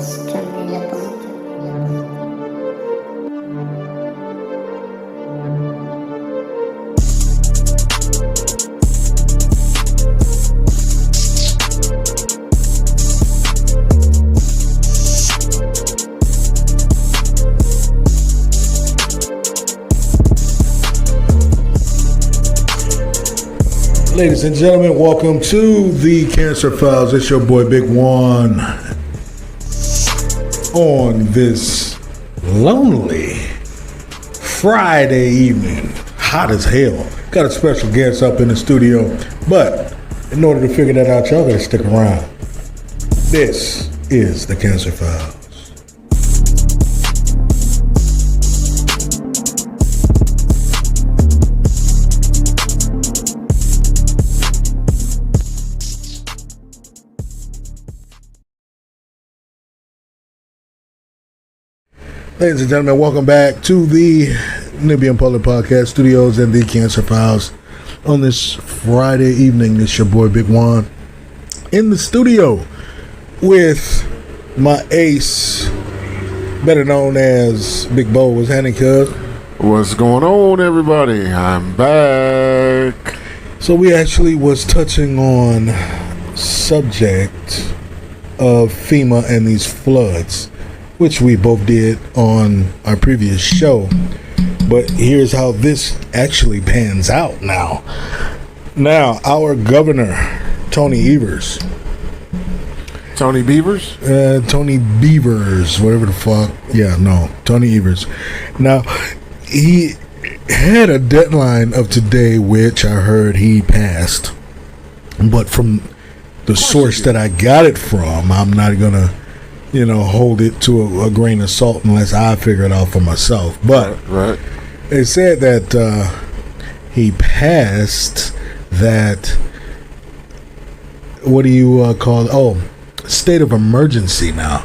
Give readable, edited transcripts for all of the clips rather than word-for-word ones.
Turn me up a little. Ladies and gentlemen, welcome to the Cancer Files. It's your boy Big One on this lonely Friday evening. Hot as hell. Got a special guest up in the studio, but in order to figure that out, y'all gotta stick around. This is the Cancer Files. Ladies and gentlemen, welcome back to the Nubian Public Podcast Studios and the Cancer Files. On this Friday evening, it's your boy Big One in the studio with my ace, better known as Big Bo. What's happening, cuz? What's going on, everybody? I'm back. So we actually was touching on subject of FEMA and these floods, which we both did on our previous show. But here's how this actually pans out now. Now, our governor, Tony Evers. Tony Beavers? Tony Beavers, whatever the fuck. Yeah, no, Tony Evers. Now, he had a deadline of today, which I heard he passed. But from the source that I got it from, I'm not going to hold it to a grain of salt unless I figure it out for myself. But right. They said that he passed that, what do you call it? Oh, state of emergency now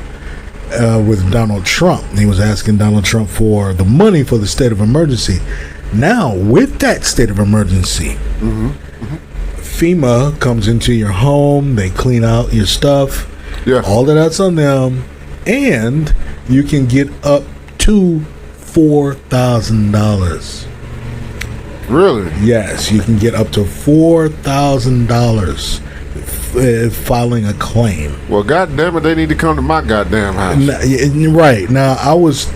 with Donald Trump. He was asking Donald Trump for the money for the state of emergency. Now, with that state of emergency, FEMA comes into your home, they clean out your stuff. Yeah. All of that's on them, and you can get up to $4,000. Really? Yes, you can get up to $4,000 filing a claim. Well, goddamn it, they need to come to my goddamn house. Right. Now, I was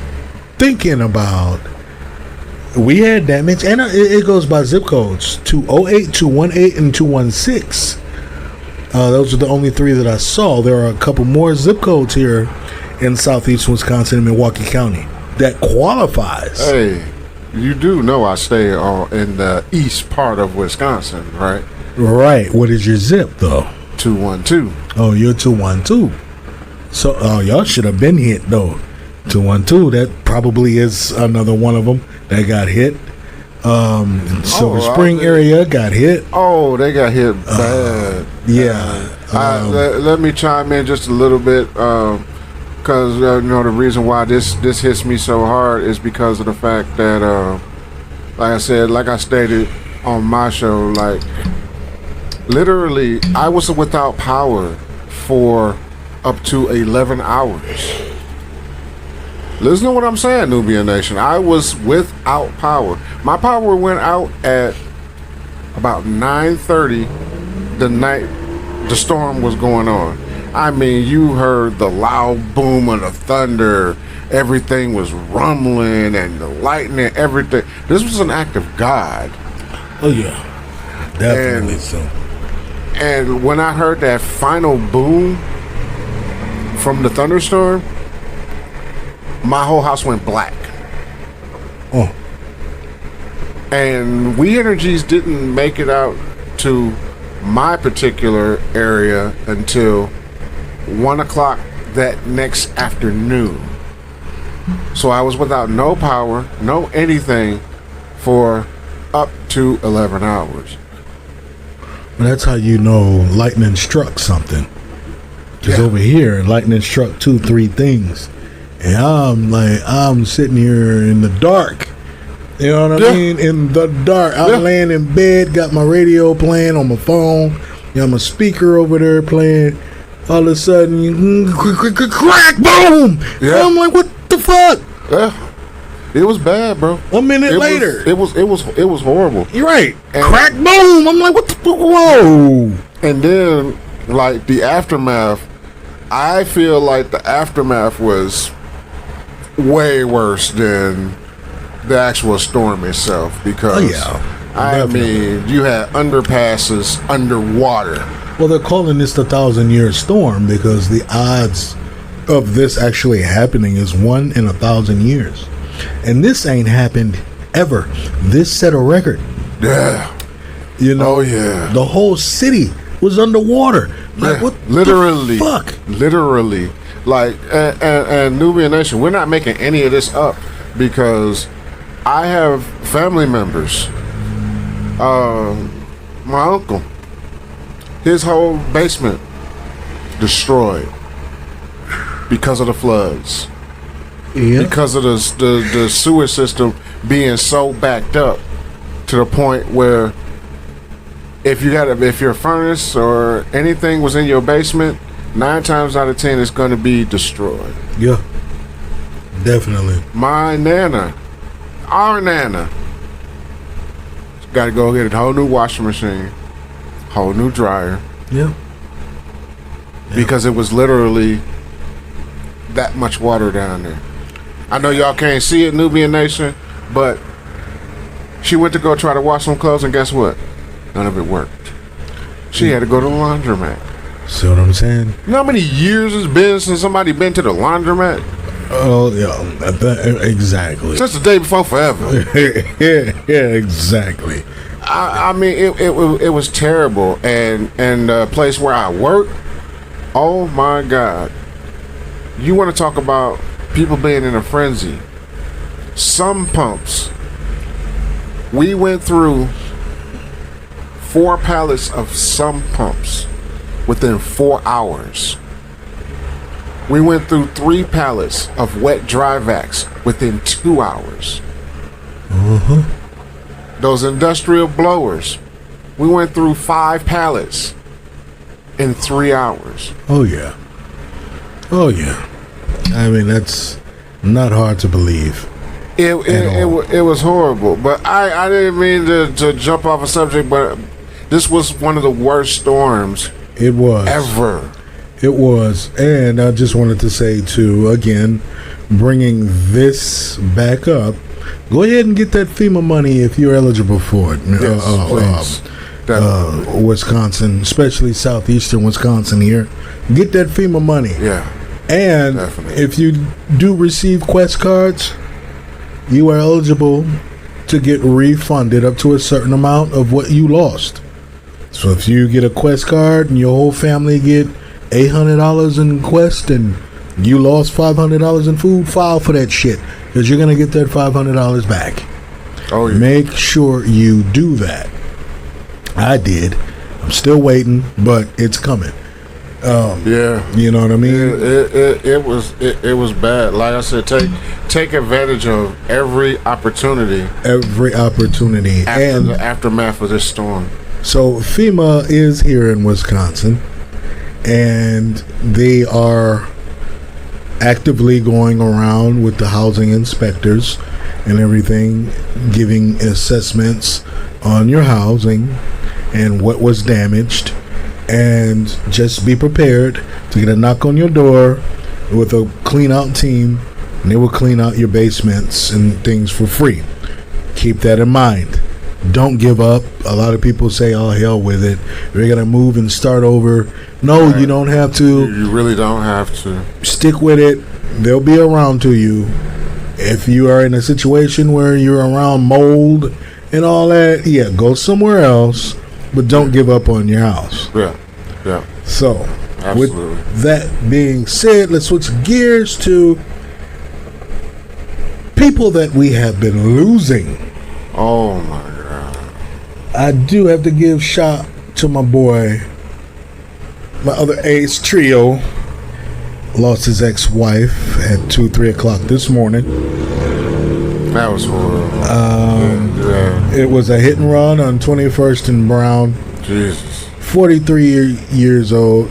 thinking about, we had damage, and it goes by zip codes, 208, 218, and 216. Those are the only three that I saw. There are a couple more zip codes here in southeast Wisconsin and Milwaukee County that qualifies. Hey, you do know I stay in the east part of Wisconsin, right? Right. What is your zip, though? 212. Oh, you're 212. So, y'all should have been hit, though. 212, that probably is another one of them that got hit. Silver Spring area got hit. Oh, they got hit bad. Yeah. Let me chime in just a little bit, because the reason why this hits me so hard is because of the fact that, like I stated on my show, like literally, I was without power for up to 11 hours. Listen to what I'm saying, Nubian Nation. I was without power. My power went out at about 9:30 the night the storm was going on. I mean, you heard the loud boom of the thunder. Everything was rumbling and the lightning, everything. This was an act of God. Oh, yeah. Definitely so. And when I heard that final boom from the thunderstorm, my whole house went black. Oh. And We Energies didn't make it out to my particular area until 1 o'clock that next afternoon. So I was without no power, no anything for up to 11 hours. Well, that's how you know lightning struck something. Because over here, lightning struck 2-3 things. And I'm sitting here in the dark. You know what I mean? In the dark. I'm laying in bed, got my radio playing on my phone. My speaker over there playing. all of a sudden, crack, boom. Yeah. And I'm like, what the fuck? Yeah. It was bad, bro. A minute later. It was horrible. You're right. And- Crack, boom. I'm like, what the fuck? Whoa. And then, like, the aftermath, I feel like the aftermath was way worse than the actual storm itself because, Oh, yeah. I Definitely. mean, you had underpasses underwater. Well, they're calling this the 1,000-year storm because the odds of this actually happening is 1 in 1,000 years. And this ain't happened ever. This set a record. Yeah. You know, Oh, yeah. the whole city was underwater. Like, Yeah. what Literally. the fuck? Literally. Like, and Nubian Nation, we're not making any of this up because I have family members. My uncle, his whole basement destroyed because of the floods. Yeah. Because of the sewer system being so backed up to the point where if your furnace or anything was in your basement, 9 times out of 10 it's going to be destroyed. Yeah. Definitely. My nana, our nana, got to go get a whole new washing machine, whole new dryer, Yeah. because it was literally that much water down there. I know y'all can't see it, Nubian Nation, but she went to go try to wash some clothes, and guess what? None of it worked. She had to go to the laundromat. See what I'm saying? You know how many years it's been since somebody been to the laundromat? Oh, yeah. Exactly. Since the day before forever. yeah, exactly. I mean, it was terrible, and the place where I work, oh my God! You want to talk about people being in a frenzy? Some pumps. We went through 4 pallets of some pumps within 4 hours. We went through 3 pallets of wet dry vacs within 2 hours. Those industrial blowers, we went through 5 pallets in 3 hours. Oh, yeah. Oh, yeah. I mean, that's not hard to believe. It was horrible, but I didn't mean to jump off a subject, but this was one of the worst storms It was. ever. It was. And I just wanted to say, too, again, bringing this back up, go ahead and get that FEMA money if you're eligible for it. Yes, please. Definitely. Wisconsin, especially southeastern Wisconsin here. Get that FEMA money. Yeah. And Definitely. if you do receive Quest cards, you are eligible to get refunded up to a certain amount of what you lost. So if you get a Quest card and your whole family get $800 in Quest and you lost $500 in food, file for that shit because you're going to get that $500 back. Oh, yeah. Make sure you do that. I did. I'm still waiting, but it's coming. Yeah. You know what I mean? It was bad. Like I said, take advantage of every opportunity Every opportunity. after And the aftermath of this storm. so FEMA is here in Wisconsin, and they are actively going around with the housing inspectors and everything, giving assessments on your housing and what was damaged. And just be prepared to get a knock on your door with a clean out team, and they will clean out your basements and things for free. Keep that in mind. Don't give up. A lot of people say, oh, hell with it. We're going to move and start over. No, Right. you don't have to. You really don't have to. Stick with it. They'll be around to you. If you are in a situation where you're around mold and all that, yeah, go somewhere else, but don't give up on your house. Yeah. Yeah. So, Absolutely. with that being said, let's switch gears to people that we have been losing. Oh my God. I do have to give shout to my boy, my other ace trio. Lost his ex-wife at 2-3 o'clock this morning. That was horrible. Yeah. It was a hit and run on 21st and Brown. Jesus. 43 years old.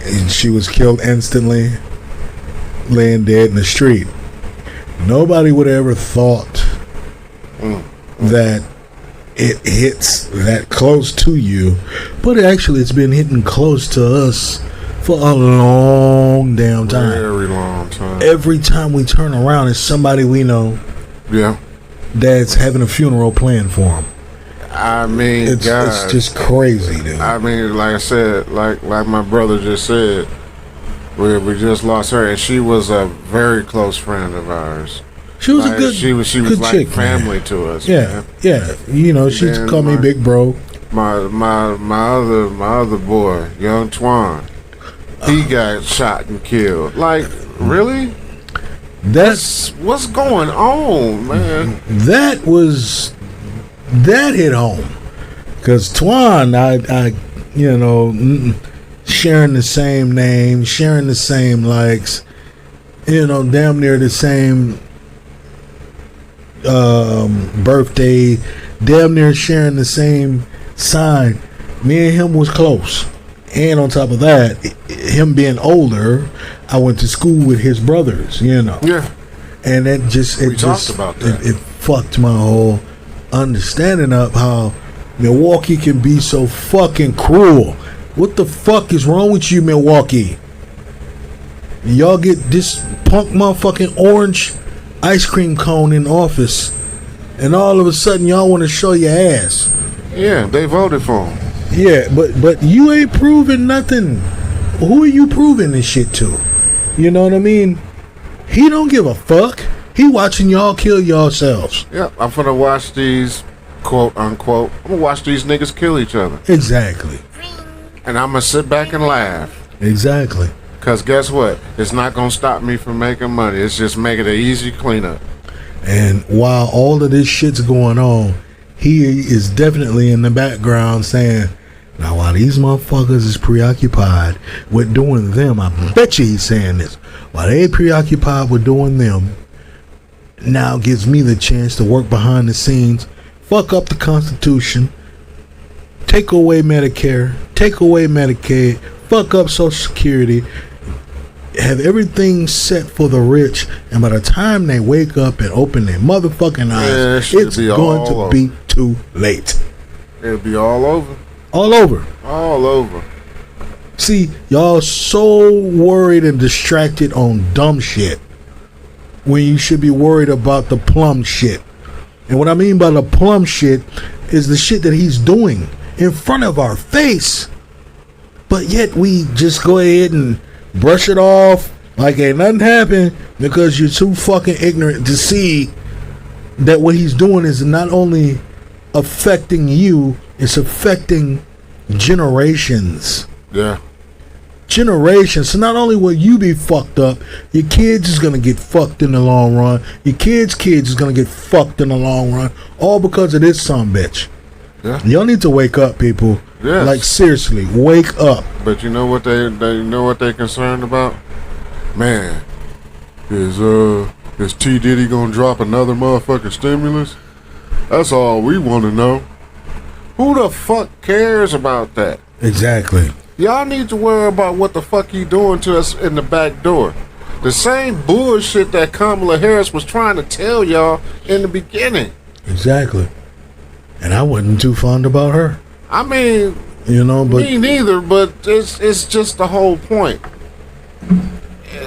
and she was killed instantly, laying dead in the street. Nobody would have ever thought that it hits that close to you, but actually it's been hitting close to us for a long damn time. Very long time. Every time we turn around, it's somebody we know Yeah. that's having a funeral planned for him. I mean, It's just crazy, dude. I mean, like I said, like my brother just said, we just lost her, and she was a very close friend of ours. She was Like, a good, she was good like chick, family man. to us. Yeah, man. yeah. You know, she Then called me big bro. My other boy, young Twan, he got shot and killed. Like, really? What's going on, man? That hit home, because Twan, I you know, sharing the same name, sharing the same likes, you know, damn near the same birthday, damn near sharing the same sign. Me and him was close, and on top of that, him being older, I went to school with his brothers, you know. Yeah. And it talked about that. It fucked my whole understanding up how Milwaukee can be so fucking cruel. What the fuck is wrong with you, Milwaukee? Y'all get this punk motherfucking orange ice cream cone in office, and all of a sudden y'all want to show your ass. Yeah, they voted for him. Yeah, but you ain't proving nothing. Who are you proving this shit to? You know what I mean? He don't give a fuck. He watching y'all kill yourselves. Yeah, I'm gonna watch these, quote unquote, I'm gonna watch these niggas kill each other. Exactly. And I'm gonna sit back and laugh. Exactly. Because guess what? It's not gonna stop me from making money. It's just making an easy cleanup. And while all of this shit's going on, he is definitely in the background saying, now while these motherfuckers is preoccupied with doing them, I bet you he's saying this, while they preoccupied with doing them, now gives me the chance to work behind the scenes, fuck up the Constitution, take away Medicare, take away Medicaid, fuck up Social Security, have everything set for the rich, and by the time they wake up and open their motherfucking eyes, it's going to be too late. It'll be all over. All over. All over. See, y'all so worried and distracted on dumb shit when you should be worried about the plum shit. And what I mean by the plum shit is the shit that he's doing in front of our face. But yet we just go ahead and brush it off like ain't nothing happened because you're too fucking ignorant to see that what he's doing is not only affecting you, it's affecting generations. Yeah. Generations. So not only will you be fucked up, your kids is gonna get fucked in the long run. Your kids' kids is gonna get fucked in the long run, all because of this son bitch. Yeah. Y'all need to wake up, people. Yes. Like seriously, wake up. But you know what they concerned about? Man, is T Diddy gonna drop another motherfucking stimulus? That's all we want to know. Who the fuck cares about that? Exactly. Y'all need to worry about what the fuck he doing to us in the back door. The same bullshit that Kamala Harris was trying to tell y'all in the beginning. Exactly. And I wasn't too fond about her. I mean, you know, but me neither, but it's just the whole point.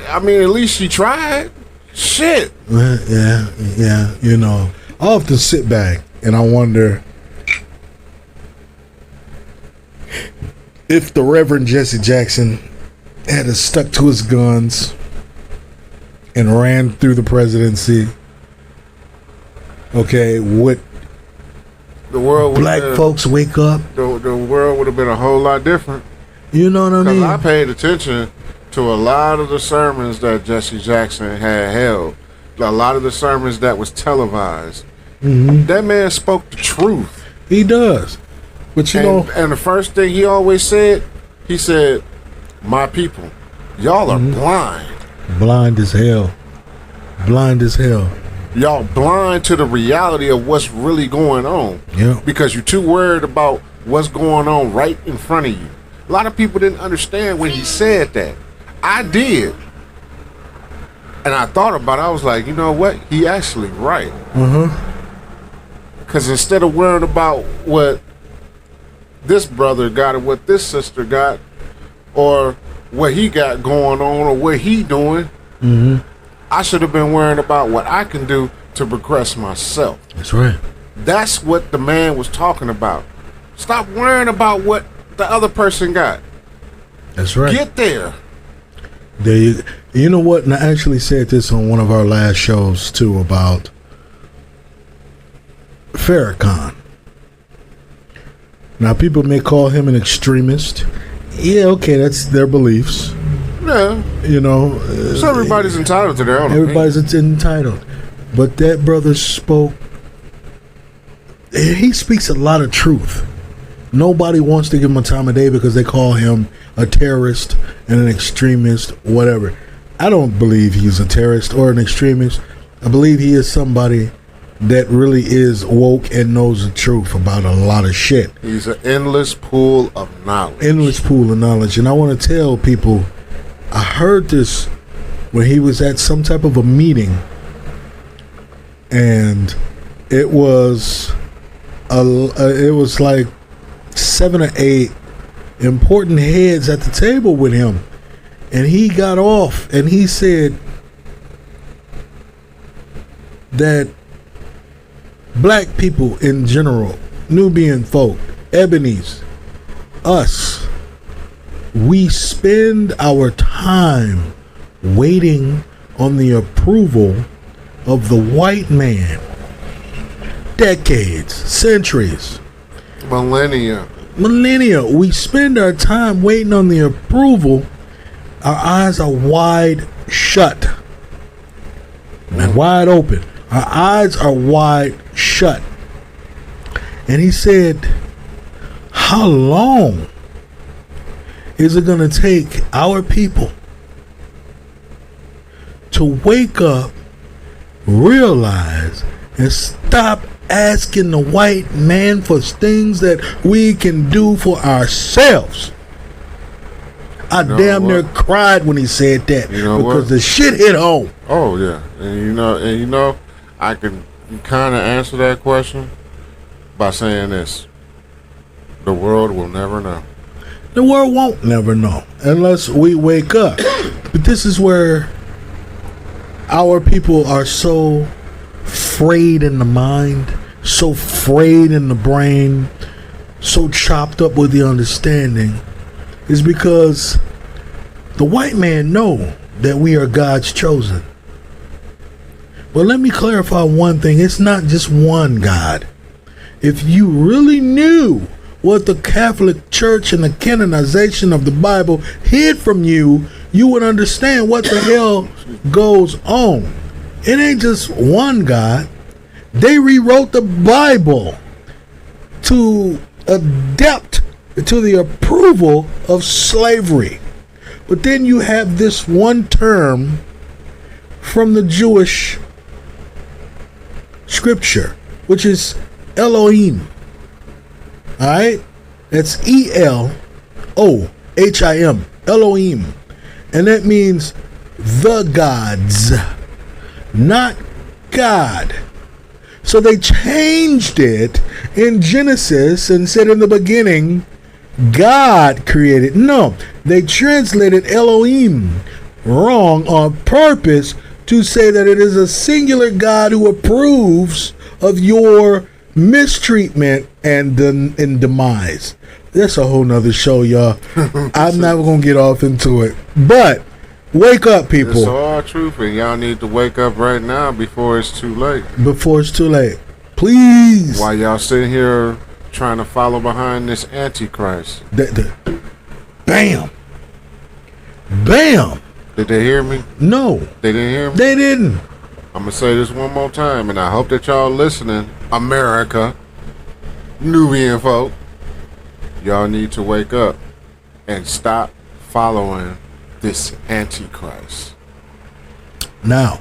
I mean, at least she tried. Shit. Yeah, you know. I often sit back and I wonder if the Reverend Jesse Jackson had stuck to his guns and ran through the presidency, okay, would the world black folks wake up? The world would have been a whole lot different. You know what I mean? Because I paid attention to a lot of the sermons that Jesse Jackson had held. A lot of the sermons that was televised. Mm-hmm. That man spoke the truth. He does. But you know, and the first thing he always said, he said, "My people, y'all are blind. Blind as hell. Blind as hell. Y'all blind to the reality of what's really going on. Yeah. Because you're too worried about what's going on right in front of you. A lot of people didn't understand when he said that. I did. And I thought about it. I was like, you know what? He actually right. Because instead of worrying about what this brother got or what this sister got or what he got going on or what he doing, I should have been worrying about what I can do to progress myself. That's right. That's what the man was talking about. Stop worrying about what the other person got. That's right. Get there. You know what? And I actually said this on one of our last shows too about Farrakhan. Now, people may call him an extremist. Yeah, okay, that's their beliefs. Yeah. You know, So everybody's entitled to their own everybody's entitled. But that brother spoke. He speaks a lot of truth. Nobody wants to give him a time of day because they call him a terrorist and an extremist, whatever. I don't believe he's a terrorist or an extremist. I believe he is somebody that really is woke and knows the truth about a lot of shit. He's an endless pool of knowledge. Endless pool of knowledge. And I want to tell people, I heard this when he was at some type of a meeting, and it was like 7 or 8 important heads at the table with him, and he got off and he said that black people in general, Nubian folk, Ebonies, us, we spend our time waiting on the approval of the white man. Decades, centuries, Millennia. We spend our time waiting on the approval. Our eyes are wide shut and wide open. Our eyes are wide shut. And he said, how long is it going to take our people to wake up, realize, and stop asking the white man for things that we can do for ourselves? I damn near cried when he said that, because the shit hit home. Oh yeah, and you know, I can kind of answer that question by saying this: the world will never know. The world won't never know unless we wake up. But this is where our people are so frayed in the mind, so frayed in the brain, so chopped up with the understanding, is because the white man know that we are God's chosen. But let me clarify one thing. It's not just one God. If you really knew what the Catholic Church and the canonization of the Bible hid from you, you would understand what the hell goes on. It ain't just one God. They rewrote the Bible to adapt to the approval of slavery. But then you have this one term from the Jewish scripture, which is Elohim. Alright? That's Elohim. Elohim. And that means the gods, not God. So they changed it in Genesis and said in the beginning, God created. No, they translated Elohim wrong on purpose to say that it is a singular God who approves of your mistreatment and demise. That's a whole nother show, y'all. I'm not going to get off into it. But wake up, people. It's all truth, and y'all need to wake up right now before it's too late. Before it's too late. Please. While y'all sitting here trying to follow behind this Antichrist. Bam. Bam. Did they hear me? No. They didn't hear me? They didn't. I'm going to say this one more time, and I hope that y'all listening. America, Nubian folk, y'all need to wake up and stop following this Antichrist. Now,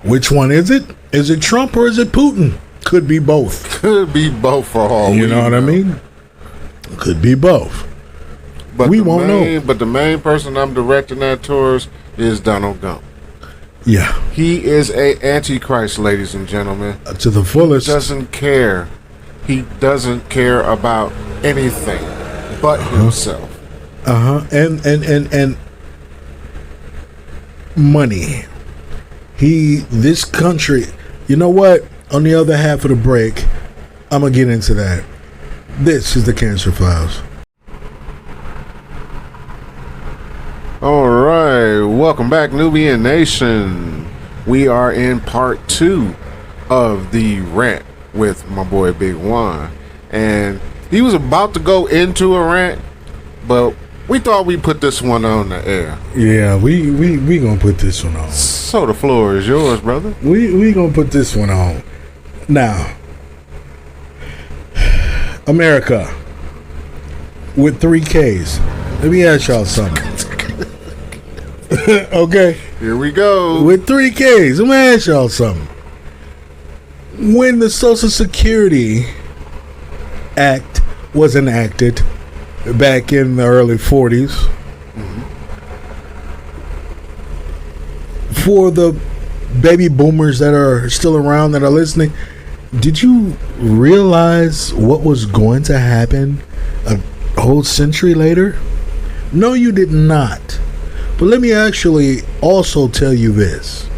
which one is it? Is it Trump or is it Putin? Could be both. Could be both for all you know what I mean? Could be both. But we won't know. But the main person I'm directing that towards is Donald Gump. Yeah, He is a antichrist, ladies and gentlemen. to the fullest. Doesn't care. He doesn't care about anything but himself. And money. This country. You know what? On the other half of the break, I'm gonna get into that. This is the Cancer Files. All right, welcome back, Nubian Nation. We are in part 2 of the rant with my boy Big Juan, and he was about to go into a rant, but we thought we'd put this one on the air. Yeah, we gonna put this one on. So the floor is yours, brother. We gonna put this one on. Now, America with 3 Ks. Let me ask y'all something. Okay, Here we go. with 3 Ks. Let me ask y'all something. When the Social Security Act was enacted back in the early 40s, for the baby boomers that are still around that are listening, did you realize what was going to happen a whole century later? No, you did not. But let me actually also tell you this.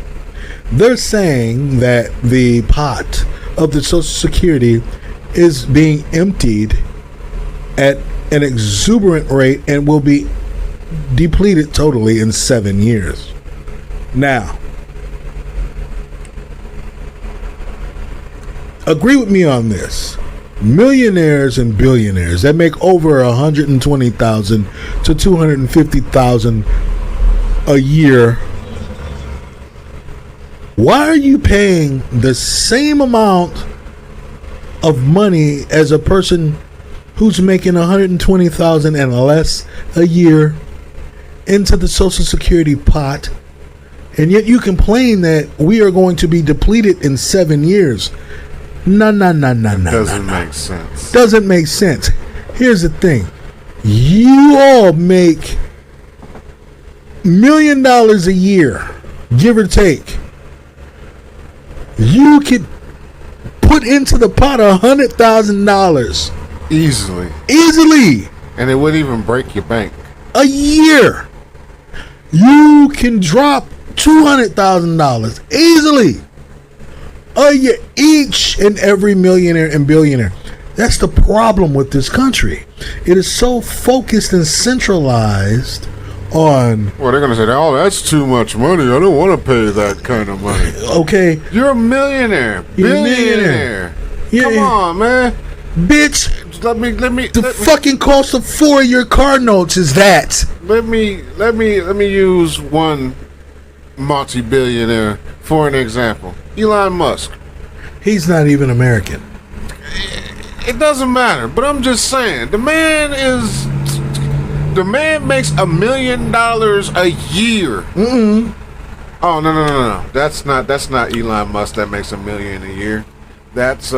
They're saying that the pot of the Social Security is being emptied at an exuberant rate and will be depleted totally in 7 years. Now, agree with me on this. Millionaires and billionaires that make over 120,000 to 250,000 a year, why are you paying the same amount of money as a person who's making 120,000 and less a year into the Social Security pot, and yet you complain that we are going to be depleted in 7 years? No. Doesn't make sense. Doesn't make sense. Here's the thing. You all make $1 million a year, give or take. You could put into the pot $100,000 easily And it wouldn't even break your bank. a year. You can drop $200,000 easily a year, each and every millionaire and billionaire. That's the problem with this country. It is so focused and centralized on, Well, they're going to say, oh, that's too much money. I don't want to pay that kind of money. okay, You're a millionaire. You're a Billionaire. Yeah, Come yeah. on, man. bitch, Let me the fucking cost of 4 of your car notes is that. let me use one multi-billionaire for an example. Elon Musk. He's not even American. It doesn't matter, but I'm just saying, the man makes $1 million a year. Oh no. That's not Elon Musk that makes $1 million a year. That's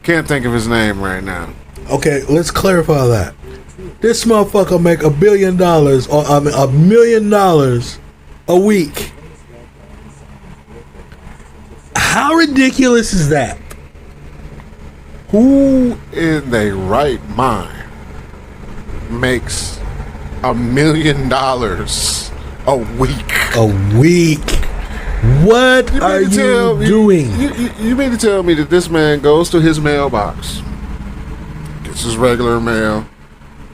can't think of his name right now. Okay, let's clarify that. This motherfucker make $1 billion or $1 million a week. How ridiculous is that? Who in their right mind makes $1 million a week? A week. What are you doing? You mean to tell me that this man goes to his mailbox, gets his regular mail,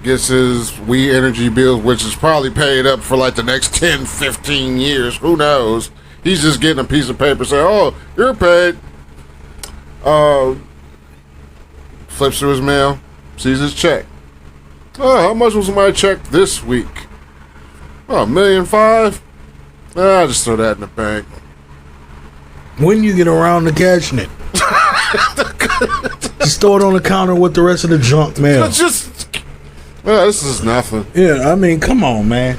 gets his We Energy bill, which is probably paid up for like the next 10, 15 years. Who knows? He's just getting a piece of paper saying, oh, you're paid. Flips through his mail, sees his check. Oh, how much was my check this week? Oh, $1.5 million? I'll just throw that in the bank. When you get around to cashing it, just throw it on the counter with the rest of the junk mail. This is nothing. Yeah, I mean, come on, man.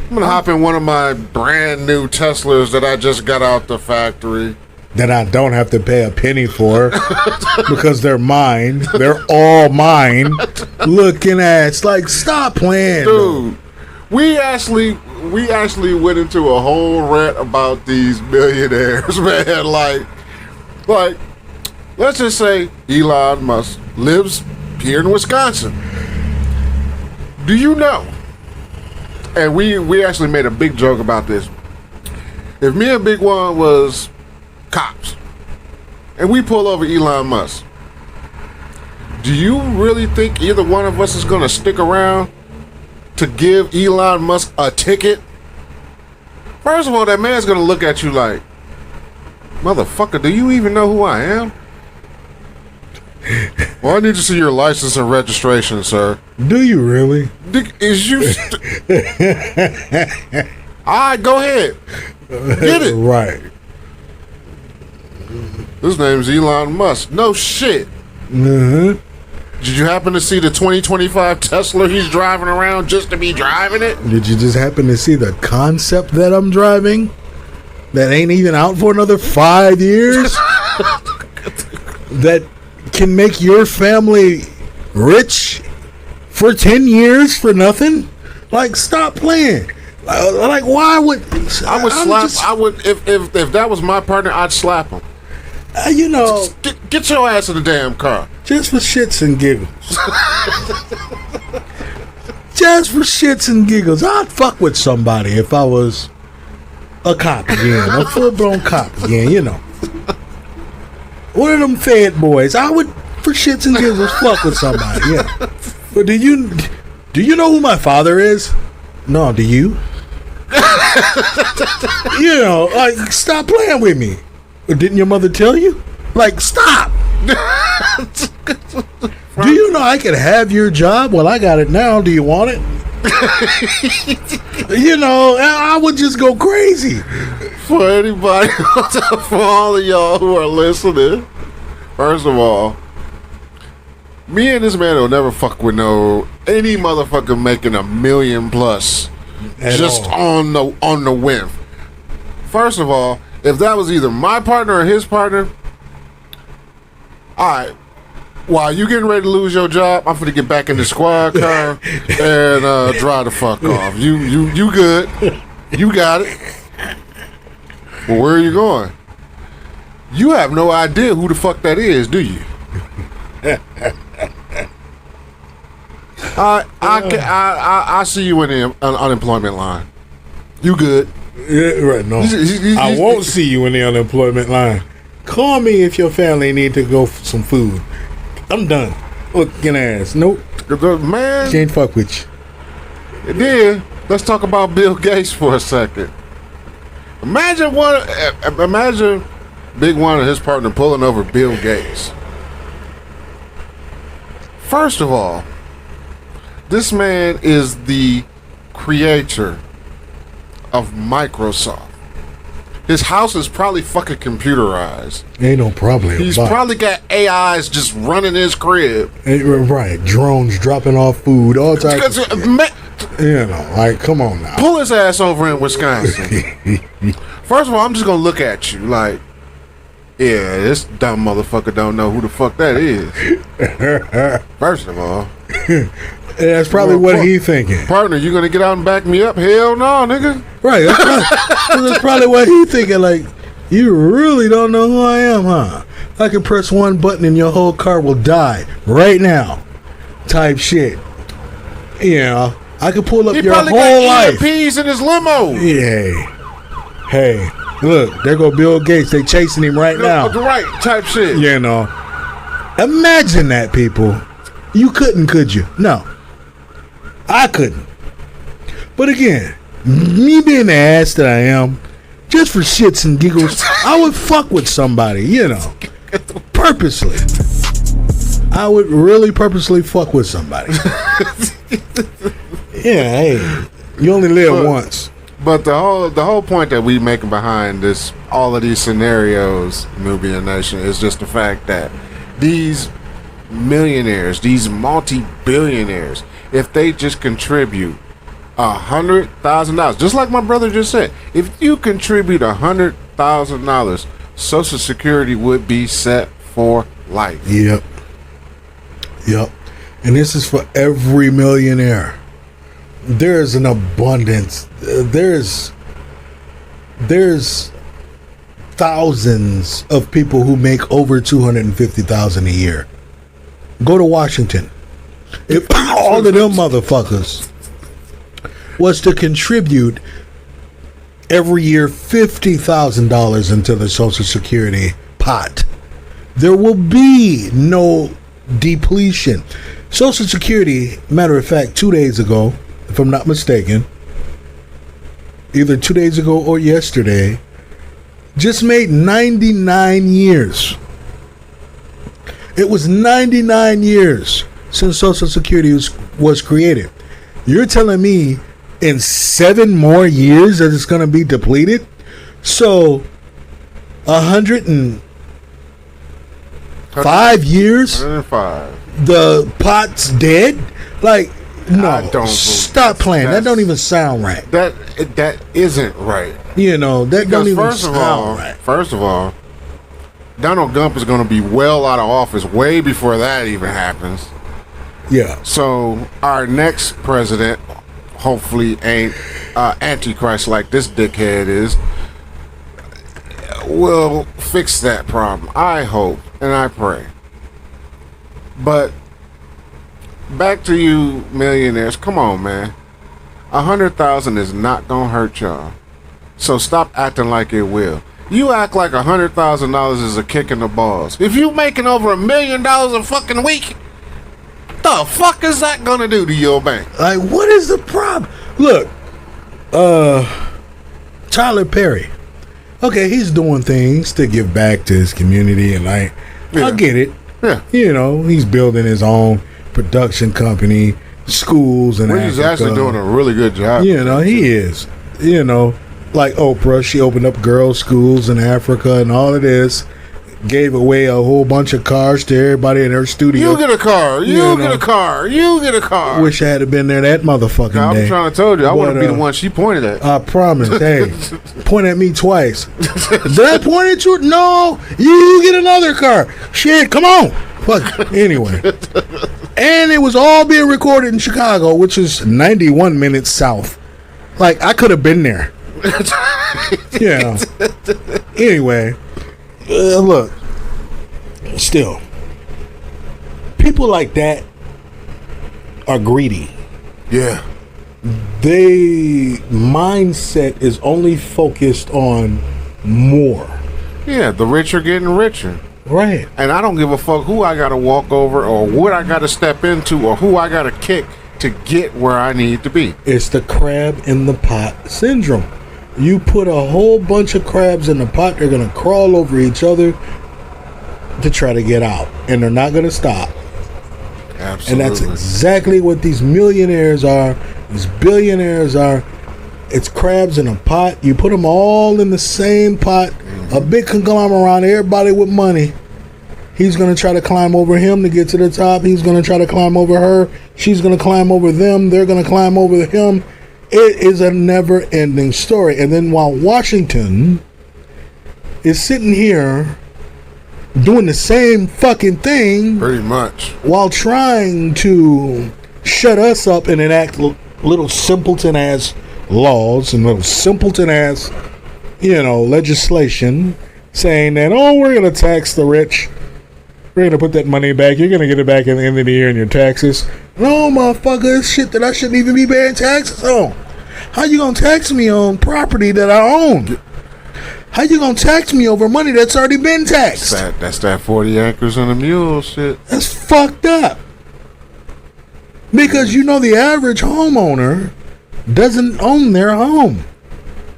I'm gonna hop in one of my brand new Teslas that I just got out the factory. that I don't have to pay a penny for because they're mine. They're all mine. Looking at it's like, stop playing, Dude, we actually went into a whole rant about these millionaires, man. Like, let's just say Elon Musk lives here in Wisconsin. Do you know? And we actually made a big joke about this. If me and Big One was cops and we pull over Elon Musk, do you really think either one of us is going to stick around to give Elon Musk a ticket? First of all, that man's going to look at you like, motherfucker, do you even know who I am? Well, I need to see your license and registration, sir. Do you really? Is you... All right, go ahead. Get it. Right. His name's Elon Musk. No shit. Mm-hmm. Did you happen to see the 2025 Tesla he's driving around just to be driving it? Did you just happen to see the concept that I'm driving? That ain't even out for another 5 years? That can make your family rich for 10 years for nothing? Like, stop playing. Like, why would I would slap? I would if that was my partner, I'd slap him. You know, Get your ass in the damn car. just for shits and giggles. Just for shits and giggles. I'd fuck with somebody if I was a cop again, a full-blown cop again, you know. One of them Fed boys. I would, for shits and giggles, fuck with somebody, yeah. But do you know who my father is? No, do you? You know, like, stop playing with me. Or didn't your mother tell you? Like, stop. Do you know I could have your job? Well, I got it now. Do you want it? You know, I would just go crazy. For anybody, for all of y'all who are listening, first of all, me and this man will never fuck with any motherfucker making $1 million plus At just all. on the whim. First of all, if that was either my partner or his partner, all right. While you getting ready to lose your job, I'm finna get back in the squad car and drive the fuck off. You good? You got it. Well, where are you going? You have no idea who the fuck that is, do you? I see you in the unemployment line. You good? Yeah, right, no. I won't see you in the unemployment line. Call me if your family need to go for some food. I'm done. Looking ass. Nope. Man, Can't fuck with you. then let's talk about Bill Gates for a second. Imagine Big One and his partner pulling over Bill Gates. First of all, this man is the creator of Microsoft. His house is probably fucking computerized. Ain't no problem. He's probably got AIs just running his crib. Right. Drones dropping off food, all types of shit. You know, like, come on now. Pull his ass over in Wisconsin. First of all, I'm just gonna look at you like, yeah, this dumb motherfucker don't know who the fuck that is. First of all. That's probably what he thinking. Partner, you gonna get out and back me up? Hell no, nigga. Right. That's probably what he thinking. Like, you really don't know who I am, huh? I can press one button and your whole car will die right now. Type shit. You know, I could pull up He your probably whole got life. EMPs in his limo. Yeah. Hey, look, there go Bill Gates. They chasing him right now. Right, type shit. You know, imagine that, people. You couldn't, could you? No, I couldn't. But again, me being the ass that I am, just for shits and giggles, I would fuck with somebody, you know, purposely. I would really purposely fuck with somebody. Yeah, hey, you only live once. But the whole point that we making behind this, all of these scenarios, Nubian Nation, is just the fact that these millionaires, these multi-billionaires, if they just contribute $100,000, just like my brother just said, if you contribute $100,000 Social Security would be set for life. Yep. Yep. And this is for every millionaire. There's an abundance. There's thousands of people who make over $250,000 a year. Go to Washington. If all of them motherfuckers was to contribute every year $50,000 into the Social Security pot, there will be no depletion. Social Security, matter of fact, 2 days ago, if I'm not mistaken, either 2 days ago or yesterday, just made 99 years. It was 99 years since Social Security was created. You're telling me in 7 more years that it's going to be depleted? So 105 years, 105. the pot's dead? Like, no, I don't stop playing. That don't even sound right. That isn't right. You know, that don't even Because sound right. first of all, Donald Trump is going to be well out of office way before that even happens. Yeah. So our next president, hopefully, ain't Antichrist like this dickhead is. Will fix that problem. I hope and I pray. But back to you, millionaires. Come on, man. 100,000 is not gonna hurt y'all. So stop acting like it will. You act like $100,000 is a kick in the balls. If you making over $1 million a fucking week, the fuck is that gonna do to your bank? Like, what is the problem? Look, Tyler Perry. Okay, he's doing things to give back to his community, and I get it. Yeah. You know, he's building his own production company, schools, and He's actually doing a really good job. You know, he is. You know, like Oprah, she opened up girls' schools in Africa and all of this. Gave away a whole bunch of cars to everybody in her studio. You get a car. You get a car. You get a car. Wish I had been there that motherfucking day. I'm trying to tell you, I want to be the one she pointed at. I promise. Hey, point at me twice. Did I point at you? No. You get another car. Shit, come on. Fuck. Anyway. And it was all being recorded in Chicago, which is 91 minutes south. Like, I could have been there. Yeah. Anyway. Look, still, people like that are greedy. Yeah. They mindset is only focused on more. Yeah, the rich are getting richer. Right. And I don't give a fuck who I got to walk over or what I got to step into or who I got to kick to get where I need to be. It's the crab in the pot syndrome. You put a whole bunch of crabs in the pot, they're going to crawl over each other to try to get out. And they're not going to stop. Absolutely. And that's exactly what these millionaires are, these billionaires are. It's crabs in a pot. You put them all in the same pot. A big conglomerate, everybody with money. He's going to try to climb over him to get to the top. He's going to try to climb over her. She's going to climb over them. They're going to climb over him. It is a never-ending story. And then while Washington is sitting here doing the same fucking thing, pretty much, while trying to shut us up and enact little simpleton-ass laws and little simpleton-ass, legislation saying that, we're going to tax the rich. We're going to put that money back. You're going to get it back at the end of the year in your taxes. No, motherfucker, it's shit that I shouldn't even be paying taxes on. How you going to tax me on property that I own? How you going to tax me over money that's already been taxed? That's that 40 acres and a mule shit. That's fucked up. Because the average homeowner doesn't own their home.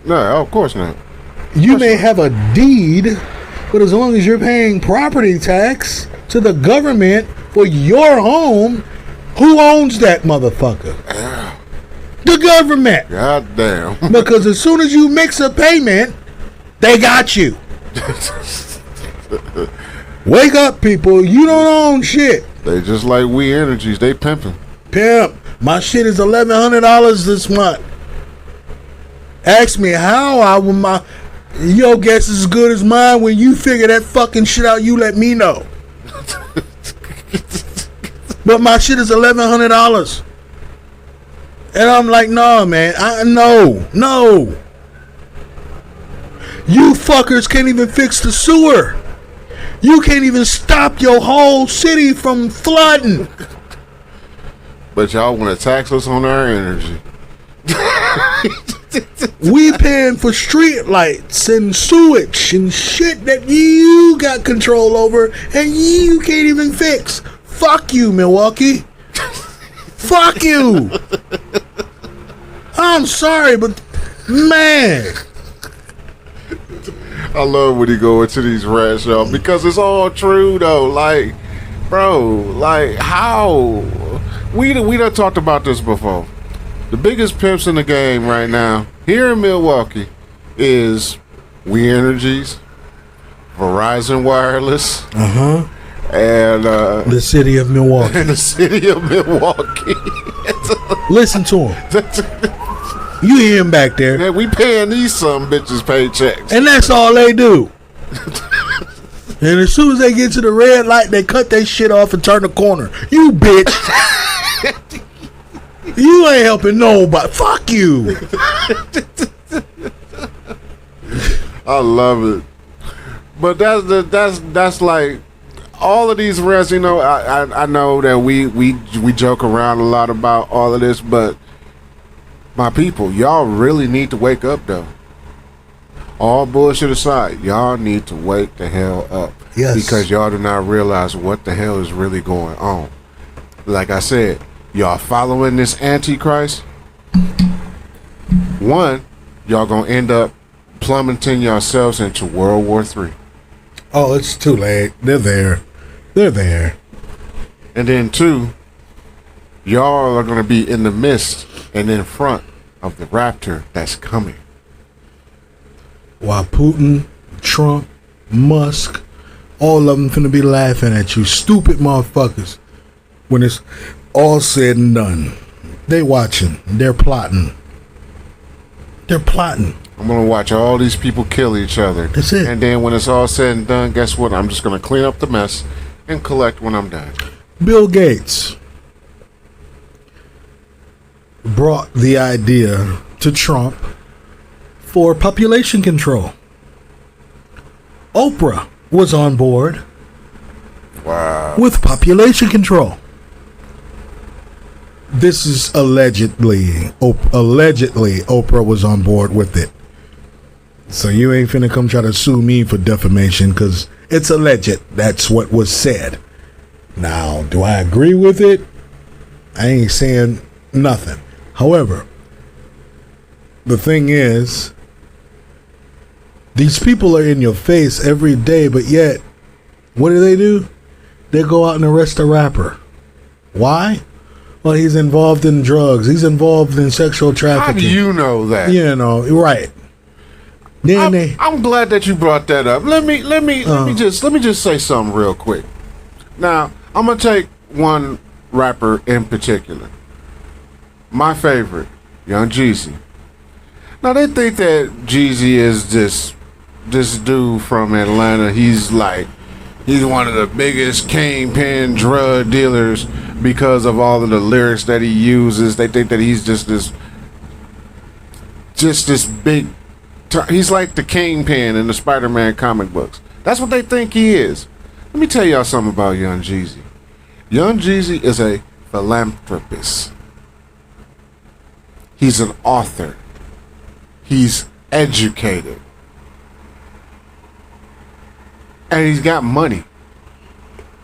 No, of course not. You may have a deed, but as long as you're paying property tax to the government for your home, who owns that motherfucker? The government. God damn. Because as soon as you mix a payment, they got you. Wake up, people. You don't own shit. They just like We Energies. They pimping. Pimp. My shit is $1,100 this month. Ask me how Your guess is as good as mine. When you figure that fucking shit out, you let me know. But my shit is $1,100. And I'm like, no, man. No. You fuckers can't even fix the sewer. You can't even stop your whole city from flooding. But y'all want to tax us on our energy. We paying for street lights and sewage and shit that you got control over and you can't even fix. Fuck you, Milwaukee. Fuck you. I'm sorry, but man. I love when he go into these rants, y'all, because it's all true though. Like, bro, like how we done talked about this before. The biggest pimps in the game right now here in Milwaukee is We Energies, Verizon Wireless, and the city of Milwaukee. and the city of Milwaukee. Listen to him. You hear him back there. Man, we paying these some bitches paychecks. And that's all they do. And as soon as they get to the red light, they cut their shit off and turn the corner. You bitch. You ain't helping nobody. Fuck you. I love it. But that's like all of these rants, you know, I know that we joke around a lot about all of this, but my people, y'all really need to wake up though. All bullshit aside, y'all need to wake the hell up. Yes. Because y'all do not realize what the hell is really going on. Like I said, y'all following this Antichrist. One, y'all gonna end up plummeting yourselves into World War III. Oh, it's too late. They're there. They're there. And then two, y'all are gonna be in the midst and in front of the raptor that's coming. While Putin, Trump, Musk, all of them finna be laughing at you, stupid motherfuckers. When it's all said and done, they watching. They're plotting. They're plotting. I'm gonna watch all these people kill each other. That's it. And then when it's all said and done, guess what? I'm just gonna clean up the mess and collect when I'm done. Bill Gates brought the idea to Trump for population control. Oprah was on board Wow. with population control. This is allegedly Oprah was on board with it. So you ain't finna come try to sue me for defamation because it's alleged. That's what was said. Now, do I agree with it? I ain't saying nothing. However, the thing is, these people are in your face every day, but yet, what do? They go out and arrest a rapper. Why? Well, he's involved in drugs. He's involved in sexual trafficking. How do you know that? You know, right. Then I'm glad that you brought that up. Let me just say something real quick. Now, I'm gonna take one rapper in particular. My favorite, Young Jeezy. Now they think that Jeezy is this dude from Atlanta. He's one of the biggest kingpin drug dealers because of all of the lyrics that he uses. They think that he's just this big. He's like the Kingpin in the Spider-Man comic books. That's what they think he is. Let me tell y'all something about Young Jeezy. Young Jeezy is a philanthropist. He's an author. He's educated. And he's got money.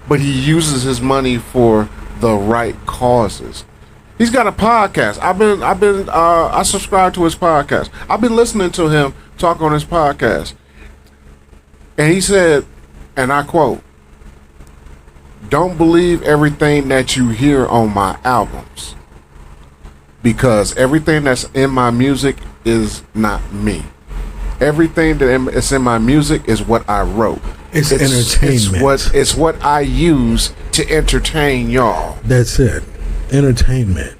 But he uses his money for the right causes. He's got a podcast. I subscribe to his podcast. I've been listening to him talk on his podcast. And he said, and I quote, "Don't believe everything that you hear on my albums, because everything that's in my music is not me. Everything that is in my music is what I wrote. It's entertainment. It's what I use to entertain y'all." That's it. Entertainment.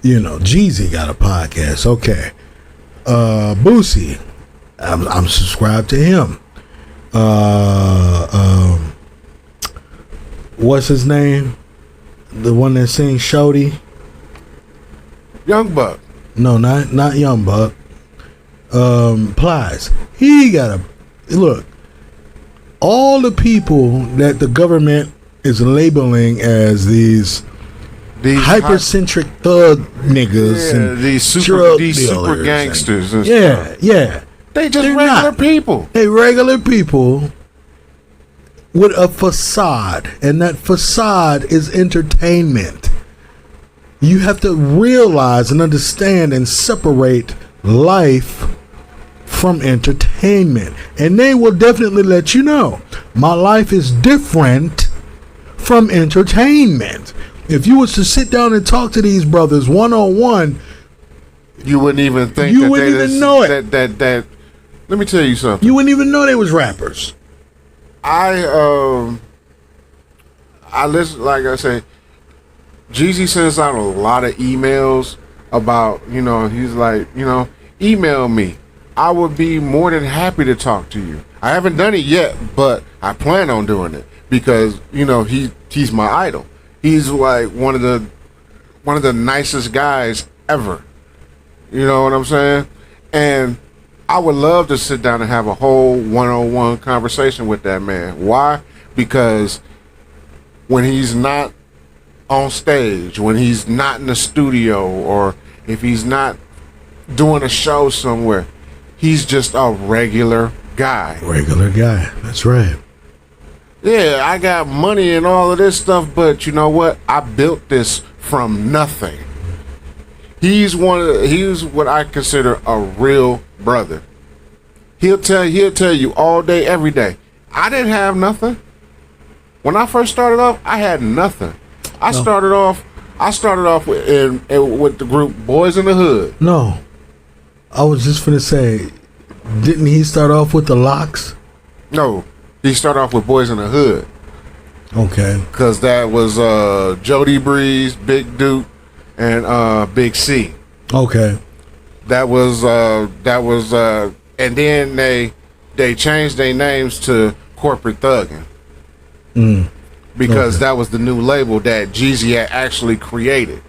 You know, Jeezy got a podcast. Okay. Boosie I'm subscribed to him. What's his name? The one that sings Shorty? Young Buck. No, not Young Buck. Plies. He got a look. All the people that the government is labeling as these hypercentric thug niggas and these drug super dealers gangsters. and stuff. yeah. They just They're regular not. people. They regular people with a facade, and that facade is entertainment. You have to realize and understand and separate life from entertainment, and they will definitely let you know my life is different from entertainment. If you was to sit down and talk to these brothers one-on-one, You wouldn't even think You that wouldn't they even just- know it. That let me tell you something. you wouldn't even know they was rappers. I listen, like I say, Jeezy sends out a lot of emails about, he's like, email me. I would be more than happy to talk to you. I haven't done it yet, but I plan on doing it because, he's my idol. He's like one of the nicest guys ever. You know what I'm saying? And I would love to sit down and have a whole one-on-one conversation with that man. Why? Because when he's not on stage, when he's not in the studio, or if he's not doing a show somewhere, he's just a regular guy. Regular guy. That's right. Yeah, I got money and all of this stuff, but you know what? I built this from nothing. He's what I consider a real brother. He'll tell you all day, every day. I didn't have nothing. When I first started off, I had nothing. I started off with the group Boys in the Hood. No, I was just finna say, didn't he start off with the Locks? No, he started off with Boys in the Hood. Okay. Cause that was Jody Breeze, Big Duke, and Big C. Okay. That was and then they changed their names to Corporate Thuggin'. Because that was the new label that Jeezy had actually created.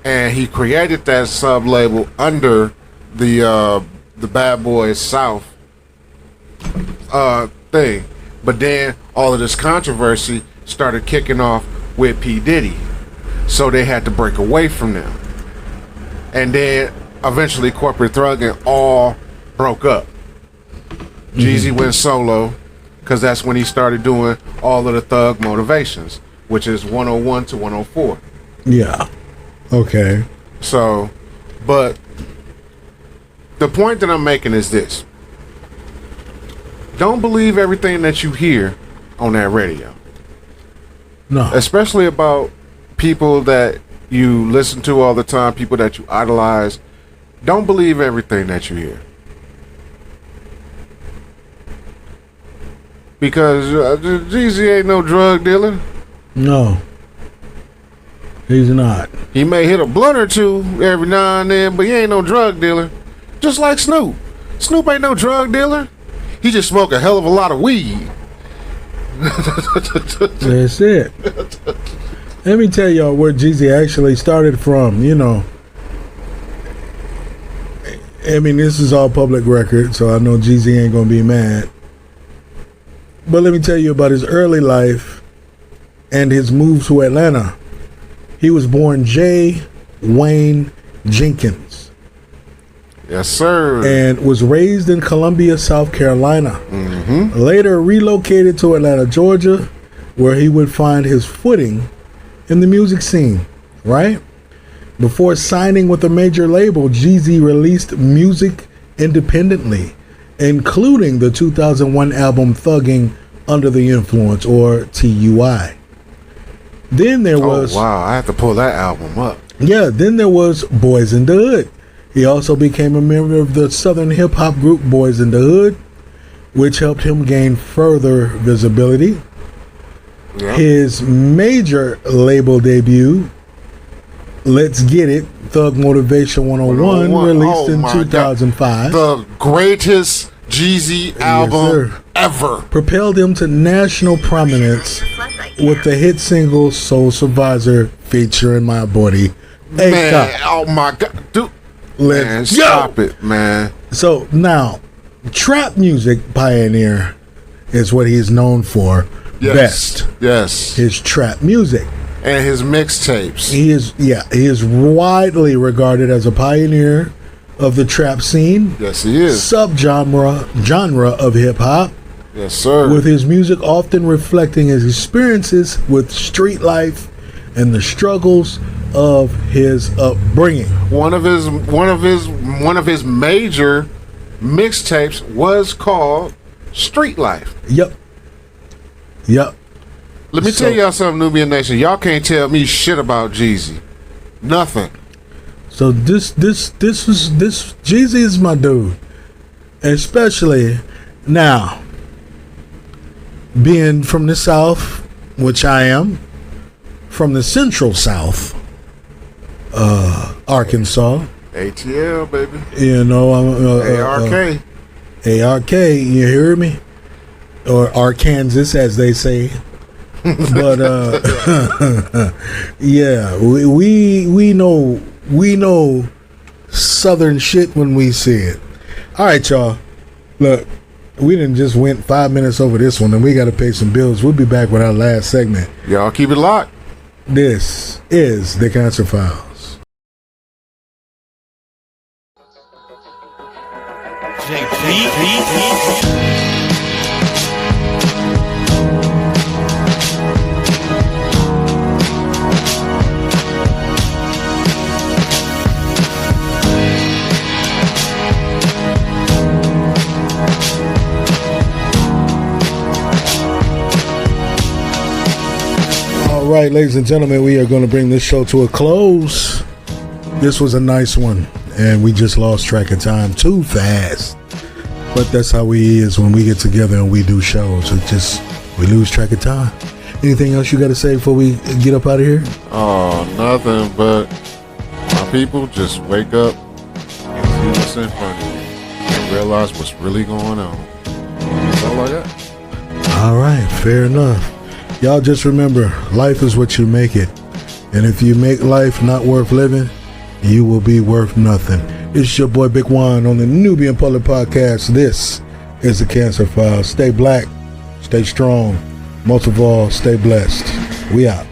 And he created that sub label under the Bad Boys South thing. But then all of this controversy started kicking off with P. Diddy. So they had to break away from them. And then eventually Corporate Thuggin' all broke up. Jeezy went solo because that's when he started doing all of the Thug Motivations, which is 101 to 104. Yeah. Okay. So, but the point that I'm making is this. Don't believe everything that you hear on that radio. No. Especially about people that you listen to all the time, people that you idolize. Don't believe everything that you hear. Because Jeezy ain't no drug dealer. No. He's not. He may hit a blunt or two every now and then, but he ain't no drug dealer. Just like Snoop. Snoop ain't no drug dealer. He just smoke a hell of a lot of weed. That's it. Let me tell y'all where Jeezy actually started from, I mean, this is all public record, so I know Jeezy ain't gonna be mad. But let me tell you about his early life and his move to Atlanta. He was born J. Wayne Jenkins. Yes, sir. And was raised in Columbia, South Carolina. Mm-hmm. Later relocated to Atlanta, Georgia, where he would find his footing in the music scene, right? Before signing with a major label, Jeezy released music independently, including the 2001 album Thugging Under the Influence, or TUI. Then there was... Oh, wow. I have to pull that album up. Yeah, then there was Boys in the Hood. He also became a member of the southern hip-hop group Boys in the Hood, which helped him gain further visibility. Yep. His major label debut Let's Get It, Thug Motivation 101, 101. released Oh in my 2005. The greatest Jeezy album sir. ever. Propelled him to national prominence with the hit single Soul Survivor featuring My Buddy Man, Akon. oh my God. Dude, man, Let's stop go. it, man. So now, trap music pioneer is what he's known for Yes. best. Yes. His trap music. And his mixtapes. He is widely regarded as a pioneer of the trap scene, Yes, he is. genre of hip hop, Yes, sir. with his music often reflecting his experiences with street life and the struggles of his upbringing. one of his major mixtapes was called Street Life. Yep. Let me So- tell y'all something, Nubian Nation. Y'all can't tell me shit about Jeezy. Nothing. So this Jeezy is my dude, especially now being from the South, which I am, from the Central South, Arkansas. ATL, baby. You know, I'm ARK. ARK. You hear me? Or Arkansas, as they say. But yeah, we know Southern shit when we see it. All right, y'all. Look, we didn't just went 5 minutes over this one, and we got to pay some bills. We'll be back with our last segment. Y'all keep it locked. This is the Cancer Files. All right, ladies and gentlemen, we are going to bring this show to a close. This was a nice one, and we just lost track of time too fast. But that's how we is when we get together and we do shows. We lose track of time. Anything else you got to say before we get up out of here? Oh, nothing but my people just wake up and see what's in front of you and realize what's really going on. That's all I got. All right, fair enough. Y'all just remember, life is what you make it. And if you make life not worth living, you will be worth nothing. It's your boy Big Juan on the Nubian Public Podcast. This is the Cancer Files. Stay black, stay strong. Most of all, stay blessed. We out.